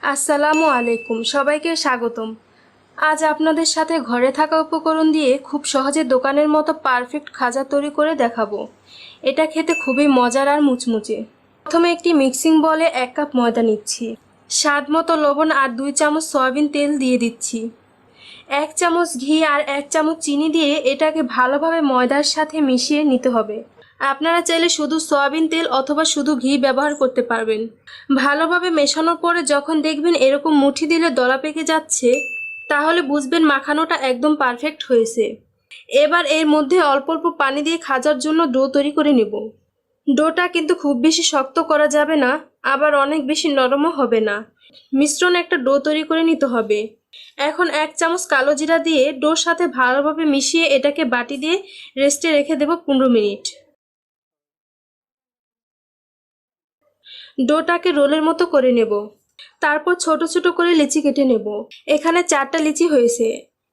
আসসালামু আলাইকুম, সবাইকে স্বাগতম। আজ আপনাদের সাথে ঘরে থাকা উপকরণ দিয়ে খুব সহজে দোকানের মতো পারফেক্ট খাজা তৈরি করে দেখাবো। এটা খেতে খুবই মজার আর মুচমুচে। প্রথমে একটি মিক্সিং বলে 1 কাপ ময়দা নিচ্ছি, স্বাদ মতো লবণ আর 2 চামচ সয়াবিন তেল দিয়ে দিচ্ছি। 1 চামচ ঘি আর 1 চামচ চিনি দিয়ে এটাকে ভালোভাবে ময়দার সাথে মিশিয়ে নিতে হবে। আপনারা চাইলে শুধু সয়াবিন তেল অথবা শুধু ঘি ব্যবহার করতে পারবেন। ভালোভাবে মেশানোর পরে যখন দেখবেন এরকম মুঠি দিলে দলা পেকে যাচ্ছে, তাহলে বুঝবেন মাখানোটা একদম পারফেক্ট হয়েছে। এবার এর মধ্যে অল্প অল্প পানি দিয়ে খাজার জন্য ডো তৈরি করে নেব। ডোটা কিন্তু খুব বেশি শক্ত করা যাবে না, আবার অনেক বেশি নরমও হবে না। মিশ্রণ একটা ডো তৈরি করে নিতে হবে। এখন 1 চামচ কালো জিরা দিয়ে ডোর সাথে ভালোভাবে মিশিয়ে এটাকে বাটি দিয়ে রেস্টে রেখে দেব 15 মিনিট। ডোটাকে রোলের মতো করে নেব। তারপর ছোট ছোট করে লিচি কেটে নেব। এখানে 4টা লিচি হয়েছে।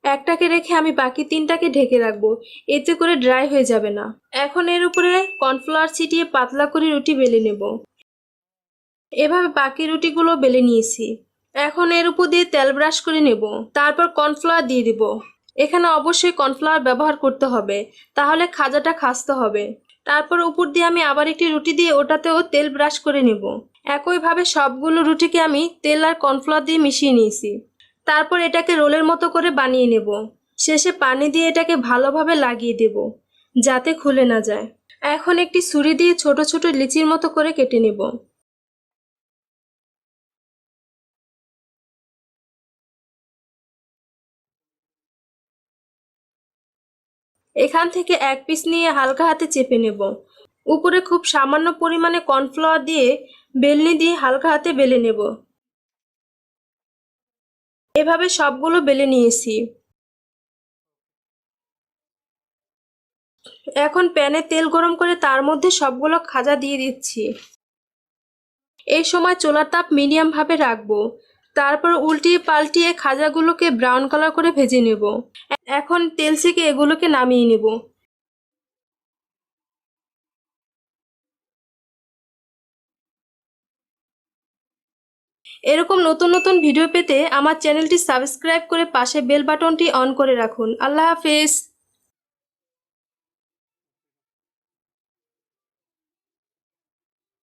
একটাকে রেখে আমি বাকি 3টাকে ঢেকে রাখবো, এতে করে ড্রাই হয়ে যাবে না। এখন এর উপরে কর্নফ্লাওয়ার ছিটিয়ে পাতলা করে রুটি বেলে নেব। এভাবে বাকি রুটিগুলো বেলে নিয়েছি। এখন এর উপর দিয়ে তেল ব্রাশ করে নেব। তারপর কর্নফ্লাওয়ার দিয়ে দিব। এখানে অবশ্যই কর্নফ্লাওয়ার ব্যবহার করতে হবে, তাহলে খাজাটা খাস্তা হবে। তারপর উপর দিয়ে আমি আবার একটি রুটি দিয়ে ওটাতেও তেল ব্রাশ করে নেব। একইভাবে সবগুলো রুটিকে আমি তেল আর কর্নফ্লাওয়ার দিয়ে মিশিয়ে নিয়েছি। তারপর এটাকে রোলের মতো করে বানিয়ে নেব। শেষে পানি দিয়ে এটাকে ভালোভাবে লাগিয়ে দেব, যাতে খুলে না যায়। এখন একটি ছুরি দিয়ে ছোট ছোট লিচির মতো করে কেটে নেব। এখান থেকে 1 পিস নিয়ে হালকা হাতে চেপে নেব। উপরে খুব সামান্য পরিমাণে কর্নফ্লাওয়ার দিয়ে বেলনি দিয়ে হালকা হাতে বেলে নেব। এভাবে সবগুলো বেলে নিয়েছি। এখন প্যানে তেল গরম করে তার মধ্যে সবগুলো খাজা দিয়ে দিচ্ছি। এই সময় চুলার তাপ মিডিয়াম ভাবে রাখবো। তারপর উল্টিয়ে পাল্টিয়ে খাজাগুলোকে ব্রাউন কালার করে ভেজে নেব। এখন তেল থেকে এগুলোকে নামিয়ে নেব। এরকম নতুন নতুন ভিডিও পেতে আমার চ্যানেলটি সাবস্ক্রাইব করে পাশে বেল বাটনটি অন করে রাখুন। আল্লাহ হাফেজ।